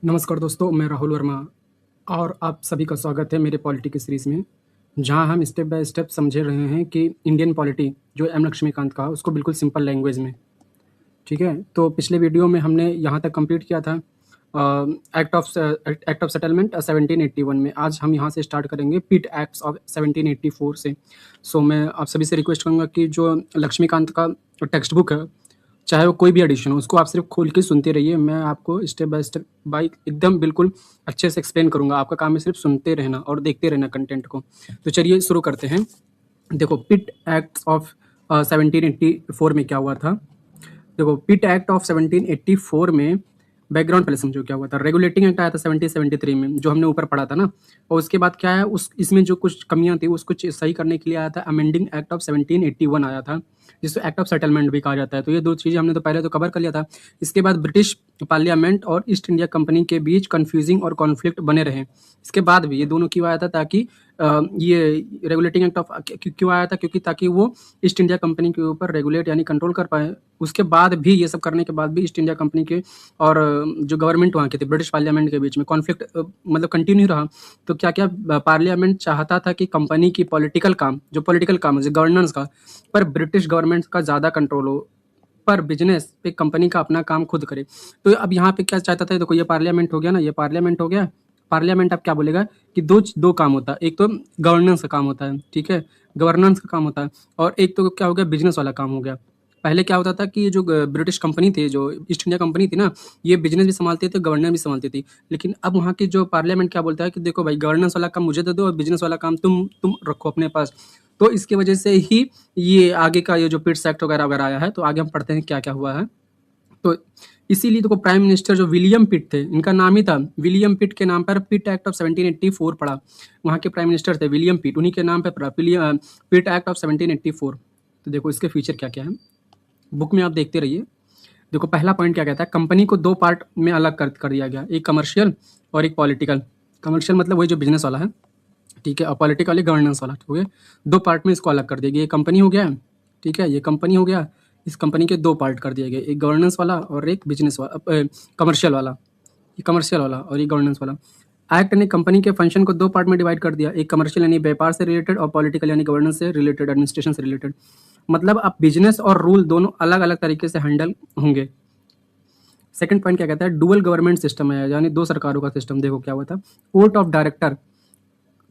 नमस्कार दोस्तों, मैं राहुल वर्मा और आप सभी का स्वागत है मेरे पॉलिटी की सीरीज़ में, जहाँ हम स्टेप बाय स्टेप समझे रहे हैं कि इंडियन पॉलिटी जो एम लक्ष्मीकांत का, उसको बिल्कुल सिंपल लैंग्वेज में, ठीक है? तो पिछले वीडियो में हमने यहाँ तक कंप्लीट किया था एक्ट ऑफ सेटलमेंट 1781 में। आज हम यहाँ से स्टार्ट करेंगे पिट एक्ट्स ऑफ 1784 से। सो मैं आप सभी से रिक्वेस्ट करूँगा कि जो लक्ष्मीकांत का टेक्स्ट बुक है, चाहे वो कोई भी एडिशन हो, उसको आप सिर्फ खोल के सुनते रहिए। मैं आपको स्टेप बाय एकदम बिल्कुल अच्छे से एक्सप्लेन करूँगा। आपका काम है सिर्फ सुनते रहना और देखते रहना कंटेंट को। तो चलिए शुरू करते हैं। देखो, पिट एक्ट ऑफ 1784 में क्या हुआ था। देखो, पिट एक्ट ऑफ 1784 में बैकग्राउंड पहले समझो क्या हुआ था। रेगुलेटिंग एक्ट आया था 1773 में, जो हमने ऊपर पढ़ा था ना। और उसके बाद क्या है, उस इसमें जो कुछ कमियां थी उसको सही करने के लिए आया था अमेंडिंग एक्ट ऑफ 1781 आया था, जिसको एक्ट ऑफ सेटलमेंट भी कहा जाता है। तो ये दो चीज़ें हमने तो पहले तो कवर कर लिया था। इसके बाद ब्रिटिश पार्लियामेंट और ईस्ट इंडिया कंपनी के बीच कन्फ्यूजिंग और कॉन्फ्लिक्ट बने रहे। इसके बाद भी ये दोनों क्यों आया था, ताकि ये रेगुलेटिंग एक्ट ऑफ क्यों आया था, क्योंकि ताकि वो ईस्ट इंडिया कंपनी के ऊपर रेगुलेट यानी कंट्रोल कर पाए। उसके बाद भी ये सब करने के बाद भी ईस्ट इंडिया कंपनी के और जो गवर्नमेंट वहाँ की थी, ब्रिटिश पार्लियामेंट के बीच में कॉन्फ्लिक्ट मतलब कंटिन्यू रहा। तो क्या-क्या पार्लियामेंट चाहता था कि कंपनी की पॉलिटिकल काम है, गवर्नेंस का, पर ब्रिटिश गवर्नमेंट का ज़्यादा कंट्रोल हो, पर बिज़नेस पे कंपनी का अपना काम खुद करे। तो अब यहाँ पे क्या चाहता था, देखो ये पार्लियामेंट हो गया ना, ये पार्लियामेंट हो गया। पार्लियामेंट अब क्या बोलेगा कि दो काम होता है, एक तो गवर्नेंस का काम होता है, ठीक है? गवर्नेंस का काम होता है, और एक तो क्या हो गया, बिज़नेस वाला काम हो गया। पहले क्या होता था कि ये जो ब्रिटिश कंपनी थी, जो ईस्ट इंडिया कंपनी थी ना, ये बिज़नेस भी सँभालती थी, गवर्नेंस भी सँभालती थी। लेकिन अब वहाँ की जो पार्लियामेंट क्या बोलता है कि देखो भाई, गवर्नेंस वाला काम मुझे दे दो और बिज़नेस वाला काम तुम रखो अपने पास। तो इसकी वजह से ही ये आगे का ये जो पिट्स एक्ट वगैरह-वगैरह आया है। तो आगे हम पढ़ते हैं क्या-क्या हुआ है। तो इसीलिए देखो, प्राइम मिनिस्टर जो विलियम पिट थे, इनका नाम ही था विलियम पिट, के नाम पर पिट एक्ट ऑफ 1784 पड़ा। वहाँ के प्राइम मिनिस्टर थे विलियम पिट, उन्हीं के नाम पे पड़ा पिट एक्ट ऑफ 1784। तो देखो इसके फीचर क्या-क्या हैं, बुक में आप देखते रहिए। देखो पहला पॉइंट क्या कहता है, कंपनी को दो पार्ट में अलग कर दिया गया, एक कमर्शियल और एक पॉलिटिकल। कमर्शियल मतलब वही जो बिजनेस वाला है, ठीक है, और पॉलिटिकल वाली गवर्नेंस वाला, ठीक है। दो पार्ट में इसको अलग कर दिया गया। ये कंपनी हो गया, ठीक है, ये कंपनी हो गया। इस कंपनी के दो पार्ट कर दिए गए, एक गवर्नेंस वाला और एक बिजनेस वाला, कमर्शियल वाला। ये कमर्शियल वाला और ये गवर्नेंस वाला। एक्ट ने कंपनी के फंक्शन को दो पार्ट में डिवाइड कर दिया, एक कमर्शियल यानी व्यापार से रिलेटेड और पॉलिटिकल यानी गवर्नेंस से रिलेटेड, एडमिनिस्ट्रेशन से रिलेटेड। मतलब अब बिजनेस और रूल दोनों अलग अलग तरीके से हैंडल होंगे। सेकंड पॉइंट क्या कहता है, डुअल गवर्नमेंट सिस्टम है, यानी दो सरकारों का सिस्टम। देखो क्या हुआ था, कोर्ट ऑफ डायरेक्टर,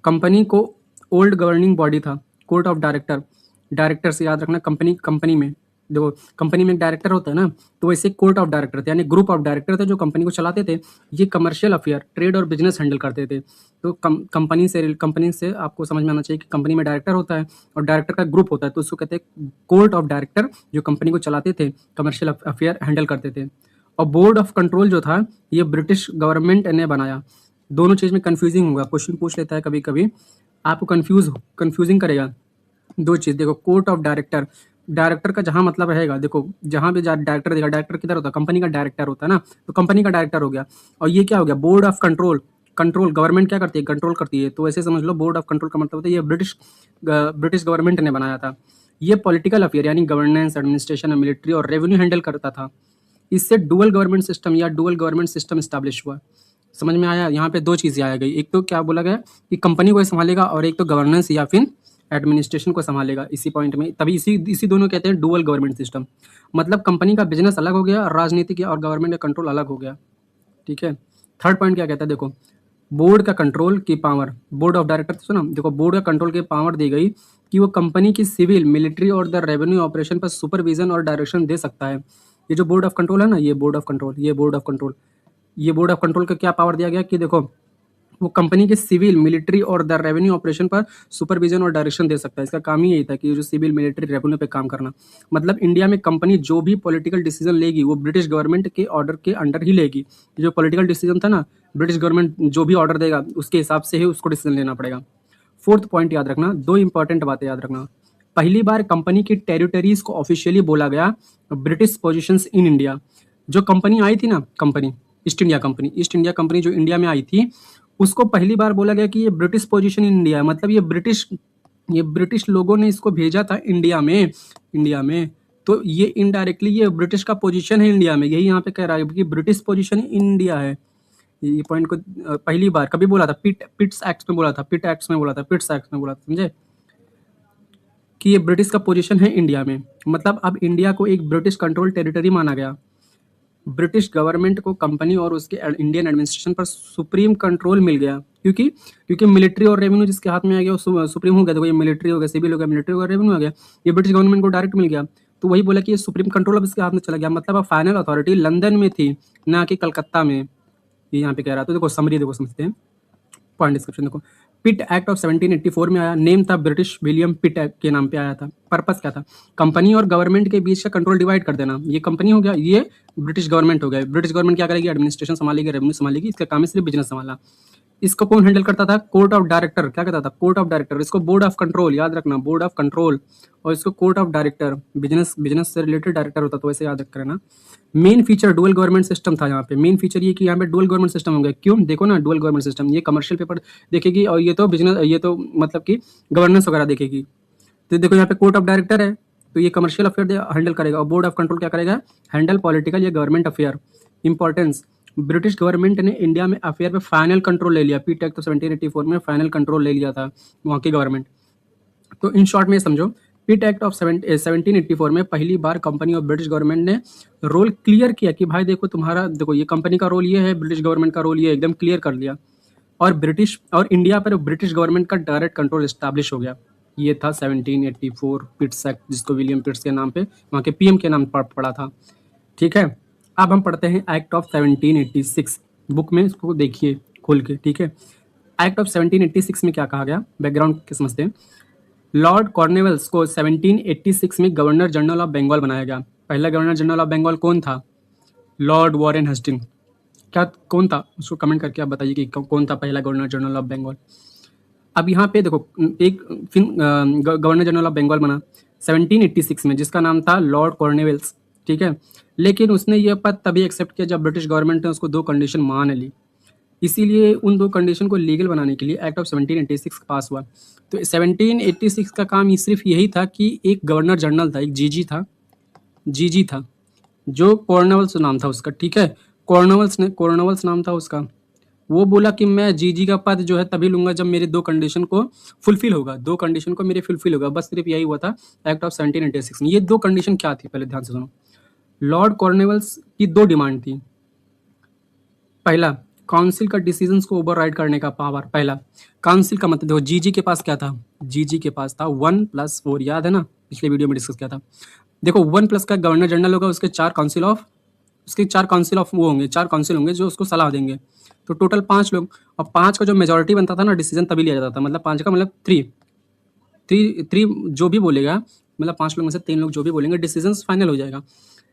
कंपनी को ओल्ड गवर्निंग बॉडी था, कोर्ट ऑफ डायरेक्टर। डायरेक्टर से याद रखना, कंपनी में देखो, कंपनी में एक डायरेक्टर होता है ना, तो वैसे कोर्ट ऑफ डायरेक्टर थे, यानी ग्रुप ऑफ डायरेक्टर थे जो कंपनी को चलाते थे। ये कमर्शियल अफेयर, ट्रेड और बिजनेस हैंडल करते थे। तो कंपनी से आपको समझ में आना चाहिए कि कंपनी में डायरेक्टर होता है और डायरेक्टर का ग्रुप होता है, तो उसको कहते हैं कोर्ट ऑफ डायरेक्टर, जो कंपनी को चलाते थे, कमर्शियल अफेयर हैंडल करते थे। और बोर्ड ऑफ कंट्रोल जो था, ये ब्रिटिश गवर्नमेंट ने बनाया। दोनों चीज़ में कन्फ्यूजिंग होगा, क्वेश्चन पूछ लेता है कभी कभी, आपको कन्फ्यूजिंग करेगा दो चीज़। देखो, कोर्ट ऑफ डायरेक्टर, डायरेक्टर का जहाँ मतलब रहेगा, देखो जहाँ भी डायरेक्टर देगा, डायरेक्टर किधर होता है, कंपनी का डायरेक्टर होता है ना, तो कंपनी का डायरेक्टर हो गया। और ये क्या हो गया, board of control. Control government क्या करती है, कंट्रोल करती है, तो ऐसे समझ लो बोर्ड ऑफ कंट्रोल का मतलब होता है ये ब्रिटिश गवर्नमेंट ने बनाया था। ये पॉलिटिकल अफेयर यानी गवर्नेंस, एडमिनिस्ट्रेशन, मिलिट्री और रेवेन्यू हैंडल करता था। इससे डुअल गवर्नमेंट सिस्टम या डुअल गवर्नमेंट सिस्टम स्टैब्लिश हुआ। समझ में आया, यहाँ पे दो चीज़ें आ गई, एक तो क्या बोला गया कि कंपनी को संभालेगा, और एक तो गवर्नेंस या फिर एडमिनिस्ट्रेशन को संभालेगा। इसी पॉइंट में तभी इसी दोनों कहते हैं डुअल गवर्नमेंट सिस्टम। मतलब कंपनी का बिजनेस अलग हो गया, राजनीतिक और गवर्नमेंट का कंट्रोल अलग हो गया, ठीक है। थर्ड पॉइंट क्या कहता है, देखो बोर्ड का कंट्रोल की पावर, बोर्ड ऑफ डायरेक्टर सुना, देखो बोर्ड का कंट्रोल की पावर दी गई कि वो कंपनी की सिविल, मिलिट्री और द रेवेन्यू ऑपरेशन पर सुपरविजन और डायरेक्शन दे सकता है। ये जो बोर्ड ऑफ कंट्रोल है ना, ये बोर्ड ऑफ कंट्रोल, ये बोर्ड ऑफ कंट्रोल का क्या पावर दिया गया कि देखो वो कंपनी के सिविल, मिलिट्री और द रेवेन्यू ऑपरेशन पर सुपरविजन और डायरेक्शन दे सकता है। इसका काम ही यही था कि जो सिविल, मिलिट्री, रेवेन्यू पे काम करना। मतलब इंडिया में कंपनी जो भी पॉलिटिकल डिसीजन लेगी वो ब्रिटिश गवर्नमेंट के ऑर्डर के अंडर ही लेगी। जो पॉलिटिकल डिसीजन था ना, ब्रिटिश गवर्नमेंट जो भी ऑर्डर देगा उसके हिसाब से ही उसको डिसीजन लेना पड़ेगा। फोर्थ पॉइंट याद रखना, दो इंपॉर्टेंट बातें याद रखना। पहली बार कंपनी की टेरिटरीज को ऑफिशियली बोला गया ब्रिटिश पोजिशंस इन इंडिया। जो कंपनी आई थी ना, ईस्ट इंडिया कंपनी जो इंडिया में आई थी, उसको पहली बार बोला गया कि ये ब्रिटिश पोजीशन इन इंडिया है। मतलब ये ब्रिटिश लोगों ने इसको भेजा था इंडिया में। तो ये इनडायरेक्टली ये ब्रिटिश का पोजीशन है इंडिया में, यही यहाँ पे कह रहा है कि ब्रिटिश पोजीशन इन इंडिया है। ये पॉइंट को पहली बार कभी बोला था, पिट्स एक्ट में बोला था, पिट एक्ट में बोला था, पिट्स एक्ट में बोला था, समझे, कि ये ब्रिटिश का पोजीशन है इंडिया में। मतलब अब इंडिया को एक ब्रिटिश कंट्रोल टेरिटरी माना गया। ब्रिटिश गवर्नमेंट को कंपनी और उसके इंडियन एडमिनिस्ट्रेशन पर सुप्रीम कंट्रोल मिल गया, क्योंकि मिलिट्री और रेवेन्यू जिसके हाथ में आ गया वो सुप्रीम हो गया। देखो ये मिलिट्री हो गया, सिविल हो गया, मिलिट्री हो गया, रेवेन्यू हो गया, ये ब्रिटिश गवर्नमेंट को डायरेक्ट मिल गया। तो वही बोला कि ये सुप्रीम कंट्रोल अब इसके हाथ में चला गया। मतलब अब फाइनल अथॉरिटी लंदन में थी, ना कि कलकत्ता में, ये यहाँ पे कह रहा। तो देखो समरी देखो, समझते हैं पॉइंट डिस्क्रिप्शन देखो। पिट एक्ट ऑफ 1784 में आया, नेम था ब्रिटिश विलियम पिट एक्ट के नाम पे आया था। पर्पस क्या था? कंपनी और गवर्नमेंट के बीच का कंट्रोल डिवाइड कर देना। ये कंपनी हो गया, ये ब्रिटिश गवर्नमेंट हो गया। ब्रिटिश गवर्नमेंट क्या करेगी? एडमिनिस्ट्रेशन संभालेगी, रेवेन्यू संभालेगी, इसका काम है सिर्फ बिजनेस संभालना। इसको कौन हैंडल करता था? Court of director. क्या कहता था? Court of director. इसको बोर्ड ऑफ कंट्रोल, याद रखना, बोर्ड ऑफ कंट्रोल। और इसको कोर्ट ऑफ डायरेक्टर, बिजनेस से रिलेटेड डायरेक्टर होता, तो वैसे याद रख करना। Main feature dual government system था यहाँ पे। मेन फीचर ये कि यहाँ पे डुअल गवर्नमेंट सिस्टम हो गया। क्यों? देखो ना, डुअल गवर्नमेंट सिस्टम, ये कमर्शियल पेपर देखेगी और ये तो बिजनेस, ये तो मतलब कि गवर्नेंस वगैरह देखेगी। तो देखो यहाँ पे कोर्ट ऑफ डायरेक्टर है, तो ये कमर्शियल अफेयर हैंडल करेगा। और बोर्ड ऑफ कंट्रोल क्या करेगा? हैंडल पॉलिटिकल या government affair. Importance, British government ने इंडिया में अफेयर पे फाइनल कंट्रोल ले लिया। पीट एक्ट तो 1784 में फाइनल कंट्रोल ले लिया था वहाँ की गवर्नमेंट। तो इन शॉर्ट में समझो, पिट एक्ट ऑफ 1784 में पहली बार कंपनी और ब्रिटिश गवर्नमेंट ने रोल क्लियर किया कि भाई देखो तुम्हारा, देखो ये कंपनी का रोल ये है, ब्रिटिश गवर्नमेंट का रोल ये, एकदम क्लियर कर लिया। और ब्रिटिश और इंडिया पर ब्रिटिश गवर्नमेंट का डायरेक्ट कंट्रोल इस्टेब्लिश हो गया। ये था 1784 पिट्स एक्ट, जिसको विलियम पिट्स के नाम पे वहाँ के पीएम के नाम पर पड़ा था। ठीक है, अब हम पढ़ते हैं एक्ट ऑफ 1786 बुक में, इसको देखिए खोल के। ठीक है, एक्ट ऑफ 1786 में क्या कहा गया, बैकग्राउंड के समझते हैं। लॉर्ड कॉर्नवेल्स को 1786 में गवर्नर जनरल ऑफ बंगाल बनाया गया। पहला गवर्नर जनरल ऑफ बंगाल कौन था? Lord Warren Hasting. क्या कौन था? उसको कमेंट करके आप बताइए कि कौन था पहला गवर्नर जनरल ऑफ बंगाल। अब यहाँ पे देखो, एक गवर्नर जनरल ऑफ बंगाल बना 1786 में, जिसका नाम था लॉर्ड कॉर्नवेल्स। ठीक है, लेकिन उसने ये पद तभी एक्सेप्ट किया जब ब्रिटिश गवर्नमेंट ने उसको दो कंडीशन मान ली। इसीलिए उन दो कंडीशन को लीगल बनाने के लिए एक्ट ऑफ 1786 पास हुआ। तो 1786 का काम सिर्फ यही था कि एक गवर्नर जनरल था, एक जीजी था, जो कॉर्नवल्स नाम था उसका। ठीक है, कॉर्नवल्स नाम था उसका। वो बोला कि मैं जीजी का पद जो है तभी लूंगा जब मेरे दो कंडीशन को फुलफिल होगा, दो कंडीशन को मेरे फुलफिल होगा। बस सिर्फ यही हुआ था एक्ट ऑफ 1786 में। ये दो कंडीशन क्या थी, पहले ध्यान से सुनो। लॉर्ड कॉर्नवल्स की दो डिमांड थी। पहला, काउंसिल का डिसीजंस को ओवरराइड करने का पावर। पहला, काउंसिल का मतलब देखो, जीजी के पास क्या था? जीजी के पास था 1+4, याद है ना, पिछले वीडियो में डिस्कस किया था। देखो 1+ का गवर्नर जनरल होगा, उसके चार काउंसिल ऑफ वो होंगे, चार काउंसिल होंगे जो उसको सलाह देंगे। तो टोटल 5 लोग, और 5 का जो मेजोरिटी बनता था ना, डिसीजन तभी लिया जाता था। मतलब 5 का मतलब 3 जो भी बोलेगा, मतलब 5 लोग में से 3 लोग जो भी बोलेंगे, डिसीजन फाइनल हो जाएगा।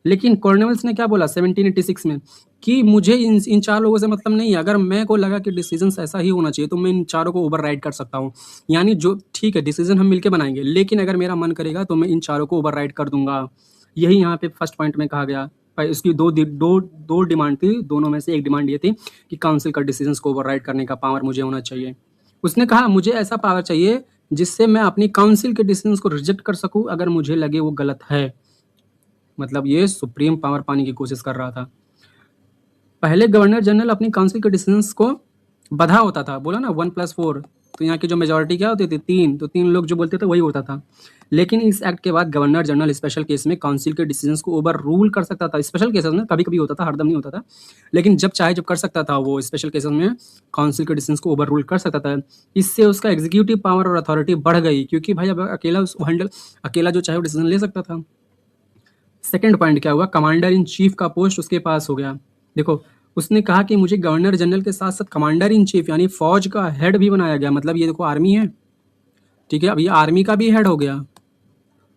लेकिन कॉर्नवेल्स ने क्या बोला 1786 में, कि मुझे इन 4 लोगों से मतलब नहीं है। अगर मैं को लगा कि डिसीजन ऐसा ही होना चाहिए तो मैं इन चारों को ओवरराइड कर सकता हूँ। यानी जो ठीक है, डिसीजन हम मिलकर बनाएंगे, लेकिन अगर मेरा मन करेगा तो मैं इन चारों को ओवरराइड कर दूंगा। यही यहाँ पे फर्स्ट पॉइंट में कहा गया। इसकी दो डिमांड थी, दोनों में से एक डिमांड ये थी कि काउंसिल का डिसीजन को ओवरराइड करने का पावर मुझे होना चाहिए। उसने कहा मुझे ऐसा पावर चाहिए जिससे मैं अपनी काउंसिल के डिसीजन को रिजेक्ट कर सकूं अगर मुझे लगे वो गलत है। मतलब ये सुप्रीम पावर पाने की कोशिश कर रहा था। पहले गवर्नर जनरल अपनी काउंसिल के डिसीजंस को बधा होता था, बोला ना 1+4, तो यहाँ की जो मेजोरिटी क्या होती थी 3, तो 3 लोग जो बोलते थे वही होता था। लेकिन इस एक्ट के बाद गवर्नर जनरल स्पेशल केस में काउंसिल के डिसीजंस को ओवर रूल कर सकता था। स्पेशल केसेस में कभी कभी होता था, हरदम नहीं होता था, लेकिन जब चाहे जब कर सकता था वो। स्पेशल केसेस में काउंसिल के डिसीजंस को ओवर रूल कर सकता था। इससे उसका एग्जीक्यूटिव पावर और अथॉरिटी बढ़ गई, क्योंकि भाई अब अकेला जो चाहे वो डिसीजन ले सकता था। सेकेंड पॉइंट क्या हुआ, कमांडर इन चीफ का पोस्ट उसके पास हो गया। देखो उसने कहा कि मुझे गवर्नर जनरल के साथ साथ कमांडर इन चीफ यानी फौज का हेड भी बनाया गया। मतलब ये देखो आर्मी है, ठीक है, अब ये आर्मी का भी हेड हो गया।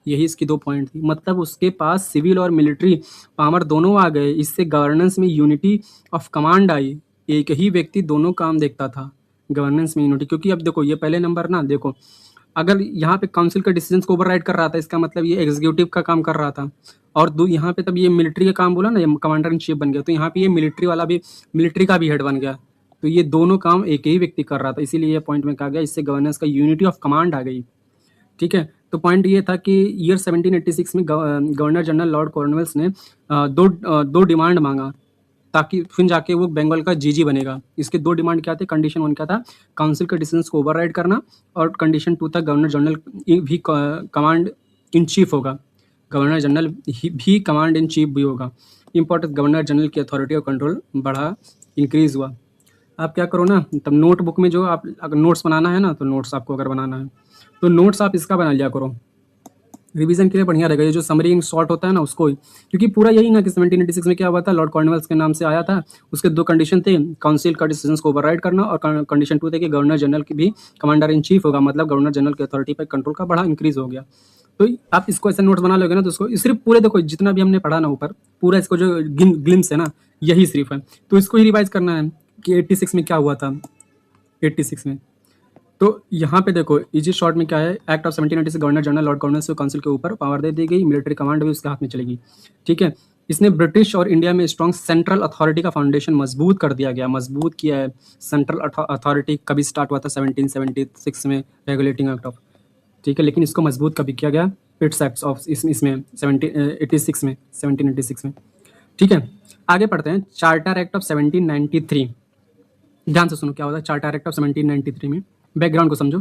यही इसकी 2 पॉइंट थी। मतलब उसके पास सिविल और मिलिट्री पावर दोनों आ गए। इससे गवर्नेंस में यूनिटी ऑफ कमांड आई। एक ही व्यक्ति दोनों काम देखता था, गवर्नेंस में यूनिटी। क्योंकि अब देखो ये पहले नंबर ना, देखो अगर यहाँ पे काउंसिल के डिसीजंस को ओवरराइड कर रहा था, इसका मतलब ये एग्जीक्यूटिव का काम कर रहा था। और यहाँ पे तब ये मिलिट्री का काम बोला ना, ये कमांडर इन चीफ बन गया, तो यहाँ पे ये मिलिट्री का भी हेड बन गया। तो ये दोनों काम एक ही व्यक्ति कर रहा था, इसीलिए ये पॉइंट में कहा गया इससे गवर्नेंस का यूनिटी ऑफ कमांड आ गई। ठीक है, तो पॉइंट ये था कि ईयर 1786 में गवर्नर जनरल लॉर्ड कॉर्नवेल्स ने दो डिमांड मांगा। ताकि फिर जाके वो बंगाल का जीजी बनेगा। इसके 2 डिमांड क्या थे, कंडीशन 1 क्या था, काउंसिल के डिसीजंस को ओवरराइड करना, और कंडीशन 2 था गवर्नर जनरल भी कमांड इन चीफ होगा, गवर्नर जनरल भी कमांड इन चीफ भी होगा। इंपॉर्टेंट, गवर्नर जनरल की अथॉरिटी और कंट्रोल बढ़ा, इंक्रीज हुआ। आप क्या करो ना, तब नोटबुक में जो आप अगर नोट्स बनाना है ना, तो नोट्स आपको अगर बनाना है तो नोट्स आप इसका बना लिया करो, रिवीजन के लिए बढ़िया रहेगा। ये जो समरी इन शॉर्ट होता है ना उसको ही, क्योंकि पूरा यही ना कि 1786 में क्या हुआ था, लॉर्ड कॉर्नवालिस के नाम से आया था। उसके 2 कंडीशन थे, काउंसिल का डिसीजंस को ओवरराइड करना, और कंडीशन 2 थे कि गवर्नर जनरल की भी कमांडर इन चीफ होगा, मतलब गवर्नर जनरल की अथॉरिटी पर कंट्रोल का बड़ा इंक्रीज हो गया। तो आप इसको ऐसे नोट्स बना लोगे ना, तो उसको सिर्फ पूरे देखो जितना भी हमने पढ़ा ना ऊपर, पूरा इसको जो ग्लिम्स है ना, यही सिर्फ है। तो इसको ही रिवाइज करना है कि 86 में क्या हुआ था, 86 में। तो यहाँ पे देखो इजी शॉर्ट में क्या है, act of 1786 governor general Lord Cornwallis को काउंसिल के ऊपर पावर दे दी गई, मिलिट्री कमांड भी उसके हाथ में चलेगी। ठीक है, इसने ब्रिटिश और इंडिया में स्ट्रॉन्ग सेंट्रल अथॉरिटी का फाउंडेशन मजबूत कर दिया गया, मजबूत किया है। सेंट्रल अथॉरिटी कभी स्टार्ट हुआ था, 1776 में, रेगुलेटिंग एक्ट ऑफ। ठीक है, लेकिन इसको मजबूत कभी किया गया, पिट्स एक्ट ऑफ इसमें 1786 में, 1786 में। ठीक है, आगे पढ़ते हैं, चार्टर एक्ट ऑफ 1793। ध्यान से सुनो क्या होता है चार्टर एक्ट ऑफ 1793 में, बैकग्राउंड को समझो।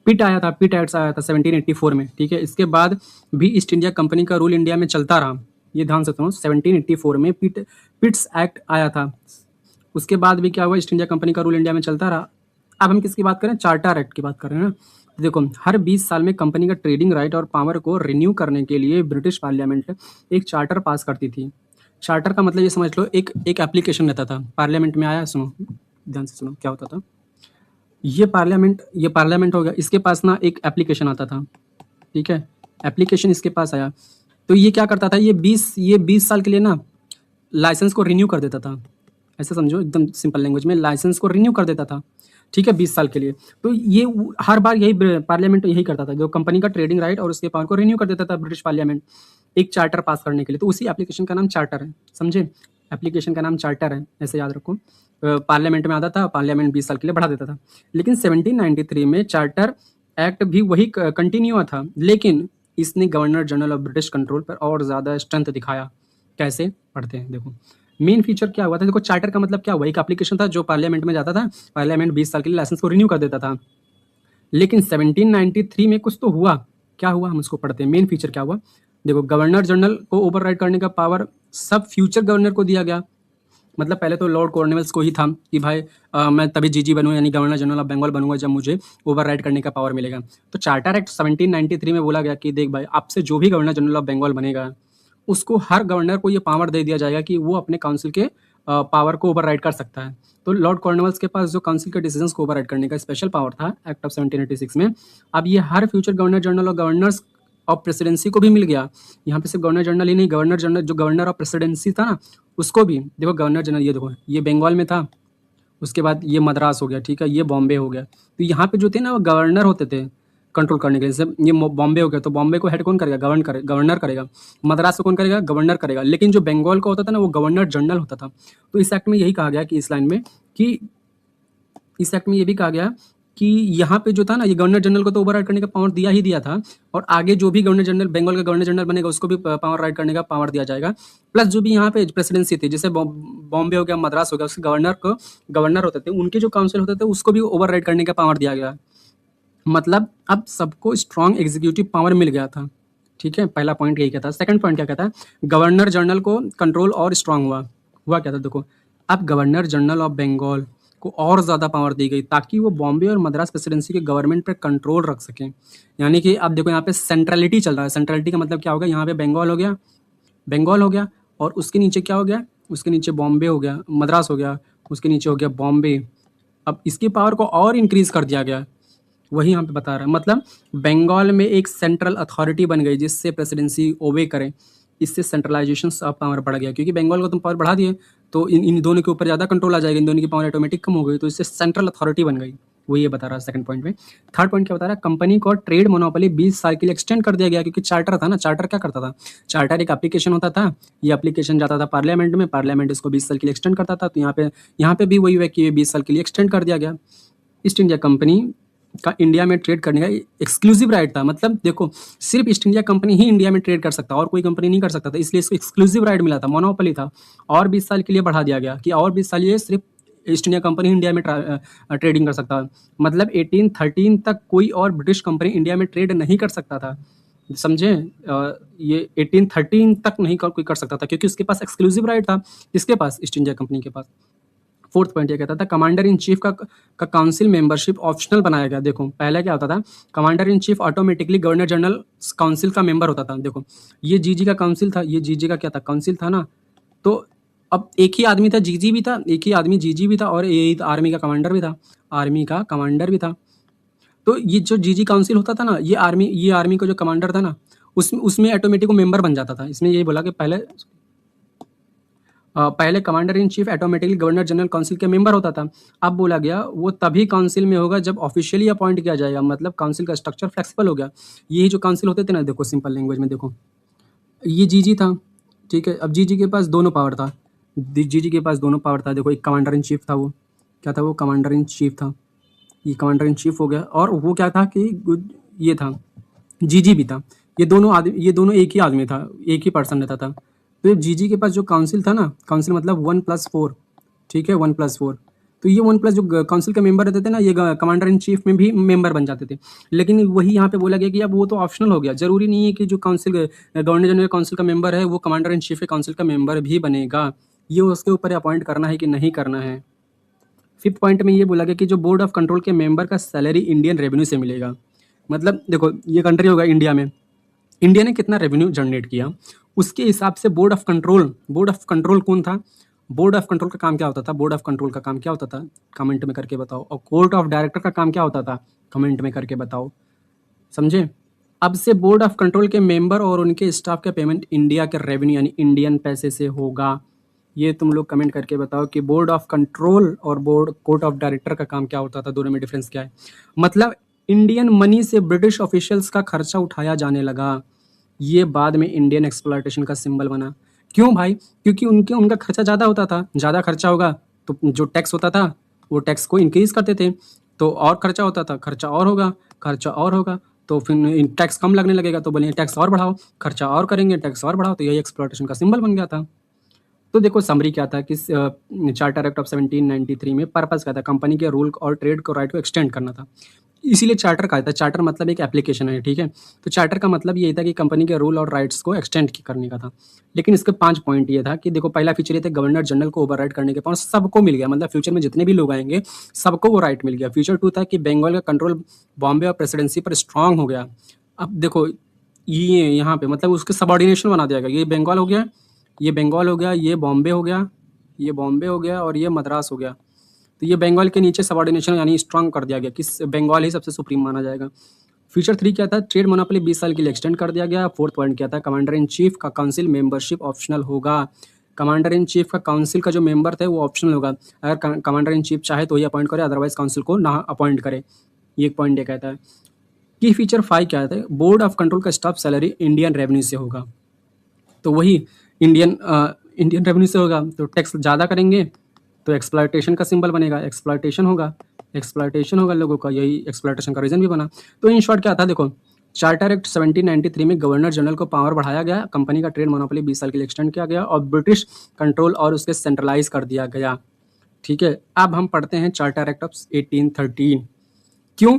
पिट आया था, पिट एक्ट आया था 1784 में। ठीक है, इसके बाद भी ईस्ट इंडिया कंपनी का रूल इंडिया में चलता रहा। ये ध्यान से सुनो, 1784 में पिट्स एक्ट आया था, उसके बाद भी क्या हुआ, ईस्ट इंडिया कंपनी का रूल इंडिया में चलता रहा। अब हम किसकी बात करें, चार्टर एक्ट की बात कर रहे हैं ना। तो देखो, हर 20 साल में कंपनी का ट्रेडिंग राइट और पावर को रिन्यू करने के लिए ब्रिटिश पार्लियामेंट एक चार्टर पास करती थी। चार्टर का मतलब ये समझ लो, एक एप्लीकेशन रहता था, पार्लियामेंट में आया। सुनो ध्यान से सुनो क्या होता था, ये पार्लियामेंट हो गया, इसके पास ना एक एप्लीकेशन आता था। ठीक है, एप्लीकेशन इसके पास आया, तो ये क्या करता था, ये 20 साल के लिए ना लाइसेंस को रिन्यू कर देता था। ऐसे समझो, एकदम सिंपल लैंग्वेज में, लाइसेंस को रिन्यू कर देता था। ठीक है, 20 साल के लिए। तो ये हर बार यही पार्लियामेंट यही करता था, जो कंपनी का ट्रेडिंग राइट और उसके पावर को रिन्यू कर देता था ब्रिटिश पार्लियामेंट एक चार्टर पास करने के लिए। तो उसी एप्लीकेशन का नाम चार्टर है, समझे, एप्लीकेशन का नाम चार्टर है, ऐसे याद रखो। पार्लियामेंट में आता था, पार्लियामेंट 20 साल के लिए बढ़ा देता था। लेकिन 1793 में चार्टर एक्ट भी वही कंटिन्यू था, लेकिन इसने governor general of British control पर और ज़्यादा स्ट्रेंथ दिखाया। कैसे, पढ़ते हैं, देखो मेन फीचर क्या हुआ था। देखो, चार्टर का मतलब क्या हुआ, एक एप्लीकेशन था जो पार्लियामेंट में जाता था, पार्लियामेंट 20 साल के लिए लाइसेंस को रिन्यू कर देता था। लेकिन 1793 में कुछ तो हुआ, क्या हुआ हम उसको पढ़ते हैं। मेन फीचर क्या हुआ, देखो, गवर्नर जनरल को ओवरराइड करने का पावर सब फ्यूचर गवर्नर को दिया गया। मतलब पहले तो लॉर्ड कॉर्नवालिस को ही था कि भाई मैं तभी जीजी बनूँ, यानी गवर्नर जनरल ऑफ बंगाल बनूंगा जब मुझे ओवरराइड करने का पावर मिलेगा। तो चार्टर एक्ट 1793 में बोला गया कि देख भाई, आपसे जो भी गवर्नर जनरल ऑफ बंगाल बनेगा, उसको हर गवर्नर को ये पावर दे दिया जाएगा कि वो अपने काउंसिल के पावर को ओवरराइड कर सकता है। तो लॉर्ड कॉर्नवालिस के पास जो काउंसिल के डिसीजंस को ओवरराइड करने का स्पेशल पावर था एक्ट ऑफ 1786 में, अब ये हर फ्यूचर गवर्नर जनरल और गवर्नर्स ऑफ प्रेसिडेंसी को भी मिल गया। यहाँ पे सिर्फ गवर्नर जनरल ही नहीं, गवर्नर जनरल जो गवर्नर ऑफ प्रेसिडेंसी था ना, उसको भी देखो, गवर्नर जनरल ये देखो, ये बंगाल में था, उसके बाद ये मद्रास हो गया, ठीक है, ये बॉम्बे हो गया। तो यहाँ पे जो थे ना, वो गवर्नर होते थे कंट्रोल करने के लिए। जैसे ये बॉम्बे हो गया, तो बॉम्बे को हेड कौन करेगा, गवर्नर करेगा। मद्रास को कौन करेगा, गवर्नर करेगा। लेकिन जो बंगाल का होता था ना, वो गवर्नर जनरल होता था। तो इस एक्ट में यही कहा गया कि इस लाइन में कि इस एक्ट में ये भी कहा गया कि यहाँ पे जो था ना, ये गवर्नर जनरल को तो ओवरराइड करने का पावर दिया ही दिया था, और आगे जो भी गवर्नर जनरल, बंगाल का गवर्नर जनरल बनेगा, उसको भी पावर राइड करने का पावर दिया जाएगा। प्लस जो भी यहाँ पे प्रेसिडेंसी थी, जैसे बॉम्बे हो गया, मद्रास हो गया, उसके गवर्नर होते थे, उनके जो काउंसिल होते थे, उसको भी ओवरराइड करने का पावर दिया गया। मतलब अब सबको स्ट्रॉन्ग एग्जीक्यूटिव पावर मिल गया था। ठीक है, पहला पॉइंट यही कहता है। सेकंड पॉइंट क्या कहता है, गवर्नर जनरल को कंट्रोल और स्ट्रांग हुआ क्या था, देखो, अब गवर्नर जनरल ऑफ बंगाल को और ज़्यादा पावर दी गई ताकि वो बॉम्बे और मद्रास प्रेसिडेंसी के गवर्नमेंट पर कंट्रोल रख सकें। यानी कि अब देखो, यहाँ पे सेंट्रलिटी चल रहा है। सेंट्रलिटी का मतलब क्या होगा, यहाँ पे बंगाल हो गया, और उसके नीचे क्या हो गया, उसके नीचे बॉम्बे हो गया, मद्रास हो गया, उसके नीचे हो गया बॉम्बे। अब इसकी पावर को और इंक्रीज कर दिया गया, वही यहाँ पे बता रहा है। मतलब बंगाल में एक सेंट्रल अथॉरिटी बन गई जिससे प्रेसिडेंसी ओबे करे। इससे सेंट्रलाइजेशन ऑफ पावर बढ़ गया, क्योंकि बंगाल को तुम पावर बढ़ा दिए तो इन दोनों के ऊपर ज़्यादा कंट्रोल आ जाएगा, इन दोनों की पावर ऑटोमेटिक कम हो गई, तो इससे सेंट्रल अथॉरिटी बन गई। वो ये बता रहा है सेकंड पॉइंट में। थर्ड पॉइंट क्या बता रहा है, कंपनी को ट्रेड मोनोपोली 20 साल के लिए एक्सटेंड कर दिया गया, क्योंकि चार्टर था ना। चार्टर क्या करता था, चार्टर एक एप्लीकेशन होता था, ये एप्लीकेशन जाता था पार्लियामेंट में, पार्लियामेंट इसको 20 साल के लिए एक्सटेंड करता था। तो यहाँ पे भी वही है कि 20 साल के लिए एक्सटेंड कर दिया गया। ईस्ट इंडिया कंपनी का इंडिया में ट्रेड करने का एक्सक्लूसिव राइट था। मतलब देखो, सिर्फ ईस्ट इंडिया कंपनी ही इंडिया में ट्रेड कर सकता, और कोई कंपनी नहीं कर सकता था, इसलिए इसको एक्सक्लूसिव राइट मिला था, मोनोपोली था। और 20 साल के लिए बढ़ा दिया गया कि और 20 साल ये सिर्फ ईस्ट इंडिया कंपनी इंडिया में ट्रेडिंग कर सकता है। मतलब 1813 तक कोई और ब्रिटिश कंपनी इंडिया में ट्रेड नहीं कर सकता था, समझे? ये 1813 तक नहीं कोई कर सकता था, क्योंकि उसके पास एक्सक्लूसिव राइट था। किसके पास? ईस्ट इंडिया कंपनी के पास। फोर्थ पॉइंट ये कहता था कमांडर इन चीफ का काउंसिल मेंबरशिप ऑप्शनल बनाया गया। देखो पहले क्या होता था, commander in chief automatically governor general council का मेंबर होता था। देखो ये जीजी का काउंसिल था, ये जीजी का क्या था? काउंसिल था ना। तो अब एक ही आदमी था, जीजी भी था, एक ही आदमी जीजी भी था, और ये आर्मी का कमांडर भी था, आर्मी का कमांडर भी था। तो ये जो जीजी काउंसिल होता था ना, ये आर्मी का जो कमांडर था ना, उसमें ऑटोमेटिक मेंबर बन जाता था। इसमें ये बोला कि पहले commander in chief automatically governor general council के मेंबर होता था। अब बोला गया वो तभी काउंसिल में होगा जब ऑफिशियली अपॉइंट किया जाएगा। मतलब काउंसिल का स्ट्रक्चर फ्लेक्सिबल हो गया। यही जो काउंसिल होते थे ना, देखो सिंपल लैंग्वेज में देखो, ये जीजी था, ठीक है। अब जीजी के पास दोनों पावर था, जीजी के पास दोनों पावर था। देखो एक कमांडर इन चीफ था, वो क्या था? वो कमांडर इन चीफ था, ये कमांडर इन चीफ हो गया। और वो क्या था कि ये था, जीजी भी था। ये दोनों एक ही आदमी था, एक ही पर्सन रहता था। तो जीजी के पास जो काउंसिल था ना, काउंसिल मतलब 1+4, ठीक है, 1+4। तो ये 1+ जो काउंसिल के मेंबर रहते थे ना, ये कमांडर इन चीफ में भी मेंबर बन जाते थे। लेकिन वही यहाँ पे बोला गया कि अब वो तो ऑप्शनल हो गया, जरूरी नहीं है कि जो गवर्नर जनरल काउंसिल का मेंबर है वो कमांडर इन चीफ के काउंसिल का मेंबर भी बनेगा। ये उसके ऊपर अपॉइंट करना है कि नहीं करना है। फिफ्थ पॉइंट में ये बोला गया कि जो बोर्ड ऑफ कंट्रोल के मेंबर का सैलरी इंडियन रेवेन्यू से मिलेगा। मतलब देखो ये कंट्री होगा इंडिया में, इंडिया ने कितना रेवेन्यू जनरेट किया, उसके हिसाब से बोर्ड ऑफ कंट्रोल कौन था? बोर्ड ऑफ कंट्रोल का काम क्या होता था? बोर्ड ऑफ कंट्रोल का काम क्या होता था? कमेंट में करके बताओ। और कोर्ट ऑफ डायरेक्टर का काम क्या होता था? कमेंट में करके बताओ, समझे? अब से बोर्ड ऑफ कंट्रोल के मेंबर और उनके स्टाफ का पेमेंट इंडिया के रेवेन्यू यानी इंडियन पैसे से होगा। ये तुम लोग कमेंट करके बताओ कि बोर्ड ऑफ कंट्रोल और कोर्ट ऑफ डायरेक्टर का काम क्या होता था, दोनों में डिफरेंस क्या है? मतलब इंडियन मनी से ब्रिटिश ऑफिशियल्स का खर्चा उठाया जाने लगा। ये बाद में इंडियन एक्सप्लॉयटेशन का सिंबल बना। क्यों भाई? क्योंकि उनका खर्चा ज़्यादा होता था, ज़्यादा खर्चा होगा तो जो टैक्स होता था वो टैक्स को इंक्रीज करते थे, तो और खर्चा होता था, खर्चा और होगा, तो फिर टैक्स कम लगने लगेगा, तो बोलेंगे टैक्स और बढ़ाओ, खर्चा और करेंगे, टैक्स और बढ़ाओ, तो यही एक्सप्लॉयटेशन का सिंबल बन गया था। तो देखो समरी क्या था कि चार्टर एक्ट ऑफ 1793 में पर्पस क्या था? कंपनी के रूल और ट्रेड को राइट को एक्सटेंड करना था, इसीलिए चार्टर कहा था। चार्टर मतलब एक एप्लीकेशन है, ठीक है। तो चार्टर का मतलब ये था कि कंपनी के रूल और राइट्स को एक्सटेंड करने का था। लेकिन इसके 5 पॉइंट ये था कि देखो पहला फीचर ये था, गवर्नर जनरल को ओवरराइड करने के पावर सबको मिल गया। मतलब फ्यूचर में जितने भी लोग आएंगे सबको वो राइट मिल गया। फीचर 2 था कि बंगाल का कंट्रोल बॉम्बे और प्रेसिडेंसी पर स्ट्रांग हो गया। अब देखो ये यहाँ पे मतलब उसके सबऑर्डिनेशन बना दिया गया। ये बंगाल हो गया, ये बंगाल हो गया, ये बॉम्बे हो गया, ये बॉम्बे हो गया, और ये मद्रास हो गया। तो ये बंगाल के नीचे सबऑर्डिनेशन यानी स्ट्रांग कर दिया गया कि बंगाल ही सबसे सुप्रीम माना जाएगा। फीचर 3 क्या था? ट्रेड मोनोपोली 20 साल के लिए एक्सटेंड कर दिया गया। फोर्थ पॉइंट क्या था? कमांडर इन चीफ का काउंसिल मेंबरशिप ऑप्शनल होगा। कमांडर इन चीफ का काउंसिल का जो मेंबर थे वो ऑप्शनल होगा। अगर कमांडर इन चीफ चाहे तो ही अपॉइंट करे, अदरवाइज काउंसिल को ना अपॉइंट करे। ये एक पॉइंट ये कहता है। की फीचर 5 क्या था? बोर्ड ऑफ कंट्रोल का स्टाफ सैलरी इंडियन रेवेन्यू से होगा। तो वही इंडियन रेवेन्यू से होगा, तो टैक्स ज़्यादा करेंगे तो एक्सप्लॉयटेशन का सिंबल बनेगा, एक्सप्लॉयटेशन होगा लोगों का, यही एक्सप्लॉयटेशन का रीजन भी बना। तो इन शॉर्ट क्या था? देखो चार्टर एक्ट 1793 में गवर्नर जनरल को पावर बढ़ाया गया, कंपनी का ट्रेड मोनोपोली 20 साल के लिए एक्सटेंड किया गया, और ब्रिटिश कंट्रोल और उसके सेंट्रलाइज कर दिया गया, ठीक है। अब हम पढ़ते हैं चार्टर एक्ट ऑफ 1813। क्यों?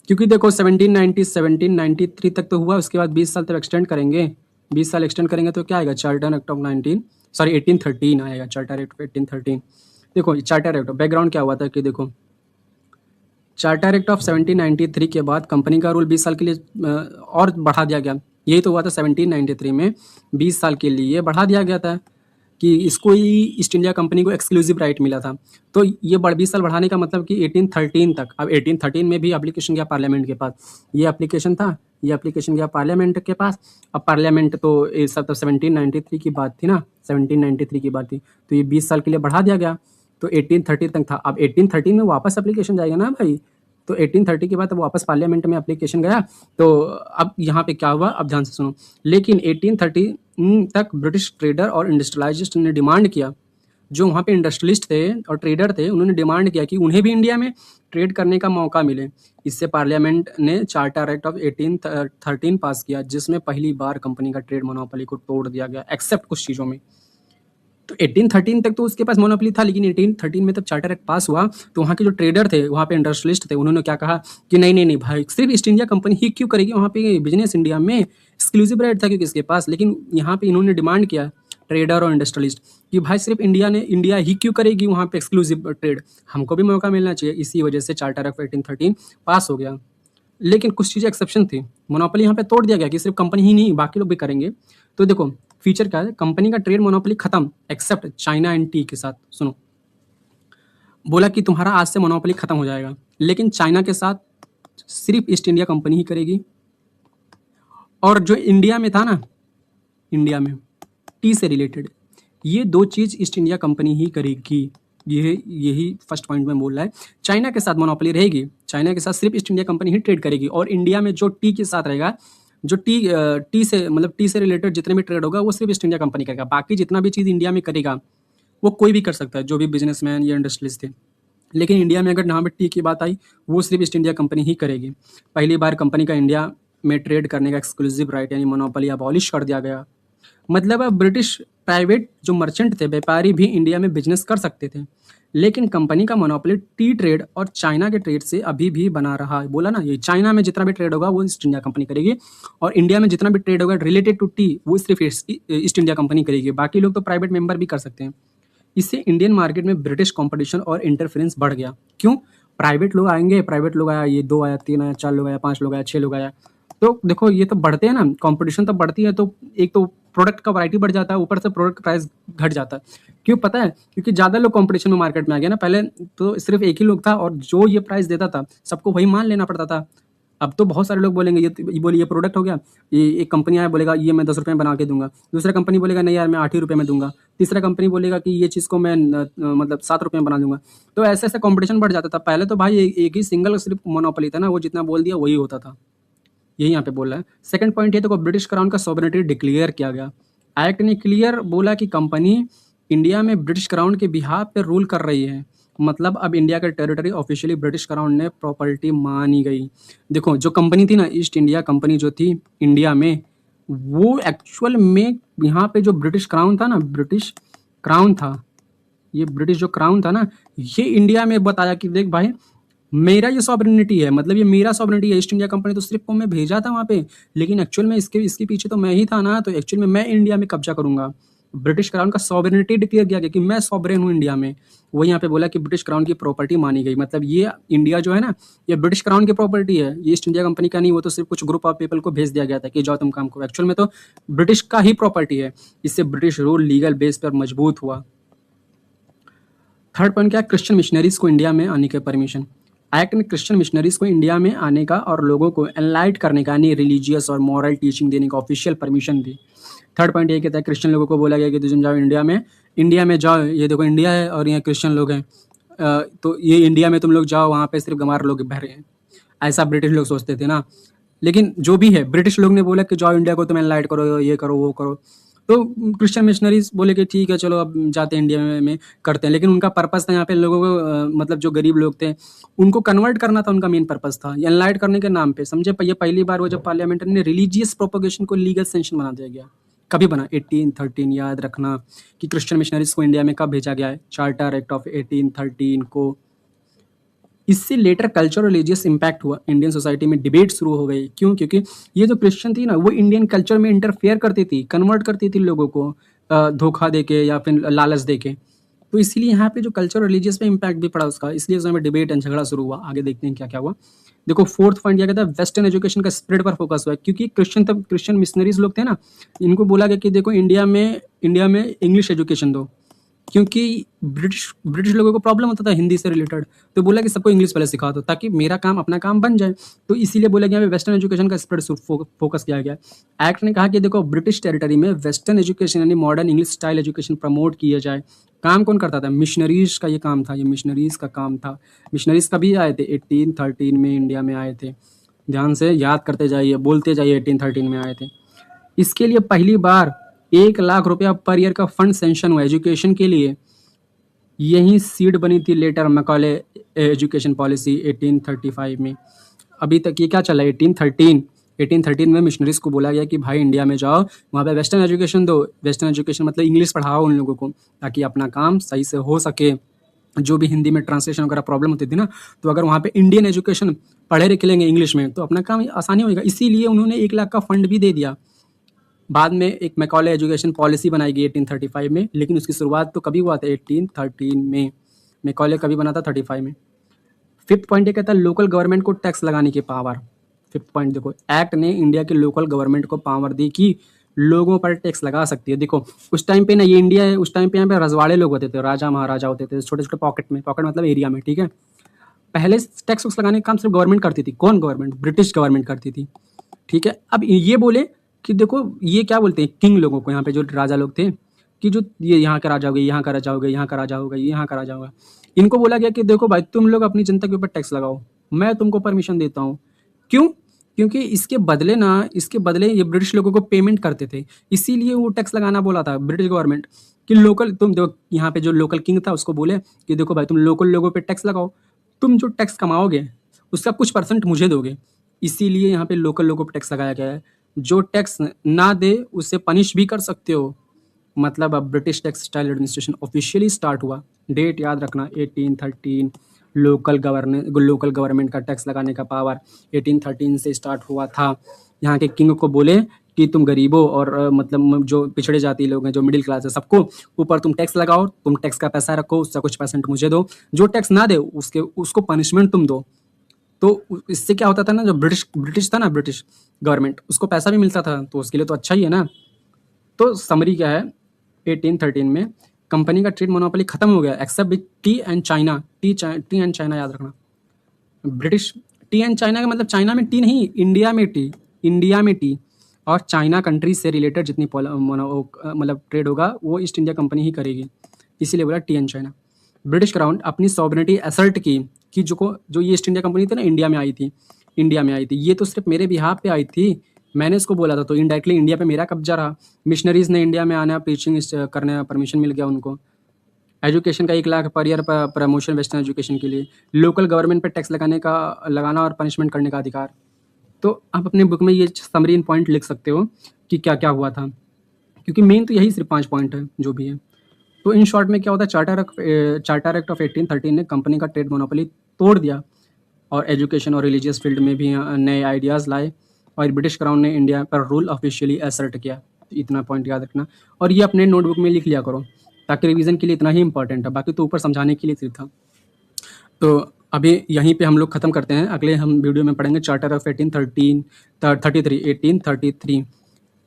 क्योंकि देखो 1793 तक तो हुआ, उसके बाद 20 साल तक एक्सटेंड करेंगे, 20 साल एक्सटेंड करेंगे तो क्या आएगा? चार्टर एक्ट ऑफ 1813 आएगा, चार्टर एक्ट 1813। देखो चार्टर एक्ट बैकग्राउंड क्या हुआ था कि देखो चार्टर एक्ट ऑफ 1793 के बाद कंपनी का रूल 20 साल के लिए और बढ़ा दिया गया। यही तो हुआ था 1793 में, 20 साल के लिए बढ़ा दिया गया था कि इसको ही ईस्ट इंडिया कंपनी को एक्सक्लूसिव राइट मिला था। तो ये 20 साल बढ़ाने का मतलब कि 1813 तक। अब 1813 में भी एप्लीकेशन गया पार्लियामेंट के पास, ये एप्लीकेशन था, ये एप्लीकेशन गया पार्लियामेंट के पास। अब पार्लियामेंट तो ये सब तो 1793 की बात थी ना, 1793 की बात थी, तो ये 20 साल के लिए बढ़ा दिया गया, तो 1830 तक था। अब 1813 में वापस एप्लीकेशन जाएगा ना भाई, तो 1830 के बाद वापस पार्लियामेंट में एप्लीकेशन गया। तो अब यहाँ पे क्या हुआ, अब ध्यान से सुनो। लेकिन 1830 तक ब्रिटिश ट्रेडर और इंडस्ट्रियलाइजिस्ट ने डिमांड किया जो वहाँ पे इंडस्ट्रियलिस्ट थे और ट्रेडर थे, उन्होंने डिमांड किया कि उन्हें भी इंडिया में ट्रेड करने का मौका मिले। इससे पार्लियामेंट ने चार्टर एक्ट ऑफ 1813 पास किया, जिसमें पहली बार कंपनी का ट्रेड मोनोपोली को तोड़ दिया गया, एक्सेप्ट कुछ चीज़ों में। तो 1813 तक तो उसके पास मोनोपोली था, लेकिन 1813 में तब चार्टर एक्ट पास हुआ तो वहाँ के जो ट्रेडर थे, वहाँ पे इंडस्ट्रियलिस्ट थे, उन्होंने क्या कहा कि नहीं नहीं नहीं भाई, सिर्फ ईस्ट इंडिया कंपनी ही क्यों करेगी वहाँ पे बिजनेस इंडिया में, एक्सक्लूसिव राइट था क्योंकि इसके पास। लेकिन यहाँ पे इन्होंने डिमांड किया, ट्रेडर और इंडस्ट्रियलिस्ट, कि भाई सिर्फ इंडिया ही क्यों करेगी वहाँ पे एक्सक्लूसिव ट्रेड, हमको भी मौका मिलना चाहिए। इसी वजह से चार्टर ऑफ 1813 पास हो गया। लेकिन कुछ चीज़ें एक्सेप्शन थी, मोनोपोली यहाँ पे तोड़ दिया गया कि सिर्फ कंपनी ही नहीं, बाकी लोग भी करेंगे। तो देखो फीचर क्या है, कंपनी का ट्रेड मोनोपोली खत्म एक्सेप्ट चाइना एंड टी के साथ। सुनो, बोला कि तुम्हारा आज से मोनोपोली खत्म हो जाएगा, लेकिन चाइना के साथ सिर्फ ईस्ट इंडिया कंपनी ही करेगी। और जो इंडिया में था ना, इंडिया में टी से रिलेटेड ये दो चीज़ ईस्ट इंडिया कंपनी ही करेगी। यही फर्स्ट पॉइंट में बोल रहा है। चाइना के साथ मोनोपोली रहेगी, चाइना के साथ सिर्फ ईस्ट इंडिया कंपनी ही ट्रेड करेगी। और इंडिया में जो टी के साथ रहेगा, जो टी से मतलब टी से रिलेटेड जितने भी ट्रेड होगा वो सिर्फ ईस्ट इंडिया कंपनी करेगा। बाकी जितना भी चीज़ इंडिया में करेगा वो कोई भी कर सकता है, जो भी बिजनेसमैन या इंडस्ट्रियलिस्ट थे। लेकिन इंडिया में अगर यहाँ पे टी की बात आई, वो सिर्फ ईस्ट इंडिया कंपनी ही करेगी। पहली बार कंपनी का इंडिया में ट्रेड करने का एक्सक्लूसिव राइट यानी मोनोपोली अबॉलिश कर दिया गया। मतलब अब ब्रिटिश प्राइवेट जो मर्चेंट थे, व्यापारी भी इंडिया में बिजनेस कर सकते थे, लेकिन कंपनी का मोनोपोली टी ट्रेड और चाइना के ट्रेड से अभी भी बना रहा है। बोला ना, ये चाइना में जितना भी ट्रेड होगा वो ईस्ट इंडिया कंपनी करेगी, और इंडिया में जितना भी ट्रेड होगा रिलेटेड टू टी वो सिर्फ ईस्ट इंडिया कंपनी करेगी। बाकी लोग तो प्राइवेट मेंबर भी कर सकते हैं। इससे इंडियन मार्केट में ब्रिटिश कंपटीशन और इंटरफेरेंस बढ़ गया। क्यों? प्राइवेट लोग आएंगे, प्राइवेट लोग आया, ये 2 आया, 3 आया, 4 लोग आया, 5 लोग आया, 6 लोग आया, तो देखो ये तो बढ़ते हैं ना, कंपटीशन तो बढ़ती है, तो एक तो प्रोडक्ट का वैरायटी बढ़ जाता है, ऊपर से प्रोडक्ट प्राइस घट जाता है। क्यों पता है? क्योंकि ज़्यादा लोग कंपटीशन में मार्केट में आ गए ना। पहले तो सिर्फ एक ही लोग था और जो ये प्राइस देता था सबको वही मान लेना पड़ता था। अब तो बहुत सारे लोग बोलेंगे ये प्रोडक्ट हो गया, ये एक कंपनी आया बोलेगा ये मैं 10 रुपये में बना के दूंगा, दूसरा कंपनी बोलेगा नहीं यार मैं 8 ही रुपये में दूंगा, तीसरा कंपनी बोलेगा कि ये चीज़ को मैं मतलब 7 रुपये में बना दूंगा। तो ऐसे ऐसे कंपटीशन बढ़ जाता था। पहले तो भाई एक ही सिंगल सिर्फ मोनोपोली था ना, वो जितना बोल दिया वही होता था। यही यहाँ पे बोल रहा है। सेकंड पॉइंट ये, तो ब्रिटिश क्राउन का सॉवरेनिटी डिक्लेयर किया गया। एक्ट ने क्लियर बोला कि कंपनी इंडिया में ब्रिटिश क्राउन के बिहाफ पे रूल कर रही है। मतलब अब इंडिया का टेरिटरी ऑफिशियली ब्रिटिश क्राउन ने प्रॉपर्टी मानी गई। देखो जो कंपनी थी ना, ईस्ट इंडिया कंपनी जो थी इंडिया में, वो एक्चुअल में यहाँ पे जो ब्रिटिश क्राउन था ना, ब्रिटिश क्राउन था, ये ब्रिटिश जो क्राउन था ना, ये इंडिया में बताया कि देख भाई मेरा ये सॉवरेनिटी है, मतलब ये मेरा सॉवरेनिटी है। ईस्ट इंडिया कंपनी तो सिर्फ को मैं भेजा था वहाँ पे, लेकिन एक्चुअल में इसके पीछे तो मैं ही था ना, तो एक्चुअल में मैं इंडिया में कब्जा करूंगा। ब्रिटिश क्राउन का सॉवरेनिटी डिक्लेयर किया गया कि मैं सॉवरेन हूँ इंडिया में। वो यहाँ पे बोला कि ब्रिटिश क्राउन की प्रॉपर्टी मानी गई। मतलब ये इंडिया जो है ना, ये ब्रिटिश क्राउन की प्रॉपर्टी है, ये ईस्ट इंडिया कंपनी का नहीं। वो तो सिर्फ कुछ ग्रुप ऑफ पीपल को भेज दिया गया था कि जाओ तुम काम करो, एक्चुअल में तो ब्रिटिश का ही प्रॉपर्टी है। इससे ब्रिटिश रूल लीगल बेस पर मजबूत हुआ। थर्ड पॉइंट क्या है? क्रिश्चियन मिशनरीज को इंडिया में आने के परमिशन। एक्ट ने क्रिश्चियन मिशनरीज को इंडिया में आने का और लोगों को एनलाइट करने का यानी रिलीजियस और मॉरल टीचिंग देने का ऑफिशियल परमिशन दी। थर्ड पॉइंट ये कहता है क्रिश्चियन लोगों को बोला गया कि तुम जाओ इंडिया में जाओ, ये देखो इंडिया है और यहाँ क्रिश्चियन लोग हैं, तो ये इंडिया में तुम लोग जाओ, वहाँ पे सिर्फ गंवार लोग भरे हैं। ऐसा ब्रिटिश लोग सोचते थे ना, लेकिन जो भी है ब्रिटिश लोग ने बोला कि जाओ इंडिया को तुम एनलाइट करो, ये करो वो करो। तो क्रिश्चियन मिशनरीज बोले कि ठीक है चलो अब जाते हैं इंडिया में करते हैं। लेकिन उनका पर्पस था यहाँ पे लोगों को मतलब जो गरीब लोग थे उनको कन्वर्ट करना था, उनका मेन पर्पस था एनलाइट करने के नाम पे। समझे? ये पहली बार वो जब पार्लियामेंट ने रिलीजियस प्रोपोगेशन को लीगल सेंक्शन बना दिया गया। कभी बना? 1813। याद रखना कि क्रिश्चियन मिशनरीज को इंडिया में कब भेजा गया है? चार्टर एक्ट ऑफ 1813 को। इससे लेटर कल्चर और रिलीजियस इम्पैक्ट हुआ, इंडियन सोसाइटी में डिबेट शुरू हो गई। क्यों? क्योंकि ये जो क्रिश्चियन थी ना, वो इंडियन कल्चर में इंटरफेयर करती थी, कन्वर्ट करती थी लोगों को धोखा देके या फिर लालच देके। तो इसीलिए यहाँ पे जो कल्चर और रिलीजियस पे इम्पैक्ट भी पड़ा उसका, इसलिए उसमें डिबेट एंड झगड़ा शुरू हुआ। आगे देखते हैं क्या क्या हुआ। देखो फोर्थ पॉइंट क्या कहता है? वेस्टर्न एजुकेशन का स्प्रेड पर फोकस हुआ। क्योंकि क्रिश्चियन मिशनरीज लोग थे ना, इनको बोला गया कि देखो इंडिया में इंग्लिश एजुकेशन दो, क्योंकि ब्रिटिश लोगों को प्रॉब्लम होता था हिंदी से रिलेटेड। तो बोला कि सबको इंग्लिश पहले सिखा दो ताकि मेरा काम अपना काम बन जाए। तो इसीलिए बोला गया वेस्टर्न एजुकेशन का स्प्रेड फोकस किया गया। एक्ट ने कहा कि देखो ब्रिटिश टेरिटरी में वेस्टर्न एजुकेशन यानी modern English style education promote किया जाए। काम कौन करता था? मिशनरीज का ये काम था, ये मिशनरीज का काम था। मिशनरीज कभी आए थे? 1813 में इंडिया में आए थे। ध्यान से याद करते जाइए, बोलते जाइए 1813 में आए थे। इसके लिए पहली बार 1 लाख रुपया पर ईयर का फंड सेंक्शन हुआ एजुकेशन के लिए। यही सीड बनी थी लेटर मैकॉले एजुकेशन पॉलिसी 1835 में। अभी तक ये क्या चला है 1813 में मिशनरीज को बोला गया कि भाई इंडिया में जाओ, वहाँ पे वेस्टर्न एजुकेशन दो। वेस्टर्न एजुकेशन मतलब इंग्लिश पढ़ाओ उन लोगों को, ताकि अपना काम सही से हो सके। जो भी हिंदी में ट्रांसलेशन वगैरह प्रॉब्लम होती थी ना, तो अगर वहाँ पे इंडियन एजुकेशन पढ़े लिखे लेंगे इंग्लिश में तो अपना काम आसानी होगा। इसीलिए उन्होंने 1 लाख का फंड भी दे दिया। बाद में एक मैकॉले एजुकेशन पॉलिसी बनाई गई 1835 में, लेकिन उसकी शुरुआत तो कभी हुआ था 1813 में। मैकॉले कभी बना था 35 में। फिफ्थ पॉइंट ये कहता है लोकल गवर्नमेंट को टैक्स लगाने की पावर। फिफ्थ पॉइंट देखो, एक्ट ने इंडिया के लोकल गवर्नमेंट को पावर दी कि लोगों पर टैक्स लगा सकती है। देखो उस टाइम पे ना, ये इंडिया है, उस टाइम पे यहाँ पे रजवाड़े लोग होते थे, राजा महाराजा होते थे, छोटे छोटे पॉकेट में, पॉकेट मतलब एरिया में, ठीक है। पहले टैक्स वैक्स लगाने का काम सिर्फ गवर्नमेंट करती थी। कौन गवर्नमेंट? ब्रिटिश गवर्नमेंट करती थी, ठीक है। अब ये बोले कि देखो ये क्या बोलते हैं किंग लोगों को, यहाँ पे जो राजा लोग थे, कि जो ये यहाँ का राजा हो गए, यहाँ का राजा हो गए, यहाँ का राजा हो गए, यहाँ का राजा होगा, इनको बोला गया कि देखो भाई तुम लोग अपनी जनता के ऊपर टैक्स लगाओ, मैं तुमको परमिशन देता हूँ। क्यों? क्योंकि इसके बदले ये ब्रिटिश लोगों को पेमेंट करते थे, इसीलिए वो टैक्स लगाना बोला था ब्रिटिश गवर्नमेंट कि लोकल, तुम देखो यहाँ पे जो लोकल किंग था उसको बोले कि देखो भाई तुम लोकल लोगों पे टैक्स लगाओ, तुम जो टैक्स कमाओगे उसका कुछ परसेंट मुझे दोगे। इसीलिए यहाँ पे लोकल लोगों पे टैक्स लगाया गया है। जो टैक्स ना दे उसे पनिश भी कर सकते हो। मतलब अब British textile administration officially start हुआ। डेट याद रखना 1813। लोकल गवर्नमेंट का टैक्स लगाने का पावर 1813 से स्टार्ट हुआ था। यहाँ के किंग को बोले कि तुम गरीबों और मतलब जो पिछड़े जाति लोग हैं, जो मिडिल क्लास है, सबको ऊपर तुम टैक्स लगाओ, तुम टैक्स का पैसा रखो, उसका कुछ परसेंट मुझे दो, जो टैक्स ना दे उसको पनिशमेंट तुम दो। तो इससे क्या होता था ना, जो ब्रिटिश था ना, ब्रिटिश गवर्नमेंट, उसको पैसा भी मिलता था, तो उसके लिए तो अच्छा ही है ना। तो समरी क्या है, 1813 में कंपनी का ट्रेड मोनोपोली खत्म हो गया except with tea and China. Tea and China याद रखना। ब्रिटिश टी एंड चाइना का मतलब चाइना में टी नहीं, इंडिया में टी। और चाइना कंट्री से रिलेटेड जितनी मतलब ट्रेड होगा वो ईस्ट इंडिया कंपनी ही करेगी, इसीलिए बोला T and China. British crown अपनी सॉवरेनिटी असर्ट की कि जो ये ईस्ट इंडिया कंपनी थी ना, इंडिया में आई थी, ये तो सिर्फ मेरे बिहाफ पे आई थी, मैंने इसको बोला था, तो इनडायरेक्टली इंडिया पे मेरा कब्जा रहा। मिशनरीज ने इंडिया में आना, प्रीचिंग करने का परमिशन मिल गया उनको। एजुकेशन का 1 lakh per year promotion western education के लिए। लोकल गवर्नमेंट पे टैक्स लगाना और पनिशमेंट करने का अधिकार। तो आप अपने बुक में ये समरी इन पॉइंट लिख सकते हो कि क्या क्या हुआ था, क्योंकि मेन तो यही सिर्फ 5 पॉइंट है जो भी है। तो इन शॉर्ट में क्या होता है, चार्टर एक्ट ऑफ 1813 ने कंपनी का ट्रेड मोनोपोली तोड़ दिया और एजुकेशन और रिलीजियस फील्ड में भी नए आइडियाज़ लाए, और ब्रिटिश क्राउन ने इंडिया पर रूल ऑफिशियली असर्ट किया। तो इतना पॉइंट याद रखना, और ये अपने नोटबुक में लिख लिया करो, ताकि रिवीजन के लिए इतना ही इंपॉर्टेंट है, बाकी तो ऊपर समझाने के लिए सिर्फ था। तो अभी यहीं पे हम लोग ख़त्म करते हैं, अगले हम वीडियो में पढ़ेंगे चार्टर ऑफ 1833।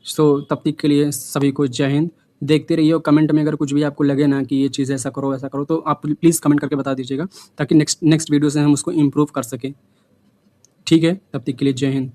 सो तब तक के लिए सभी को जय हिंद। देखते रहिए, कमेंट में अगर कुछ भी आपको लगे ना कि ये चीज़ ऐसा करो वैसा करो, तो आप प्लीज़ कमेंट करके बता दीजिएगा, ताकि नेक्स्ट वीडियो से हम उसको इम्प्रूव कर सकें। ठीक है, तब तक के लिए जय हिंद।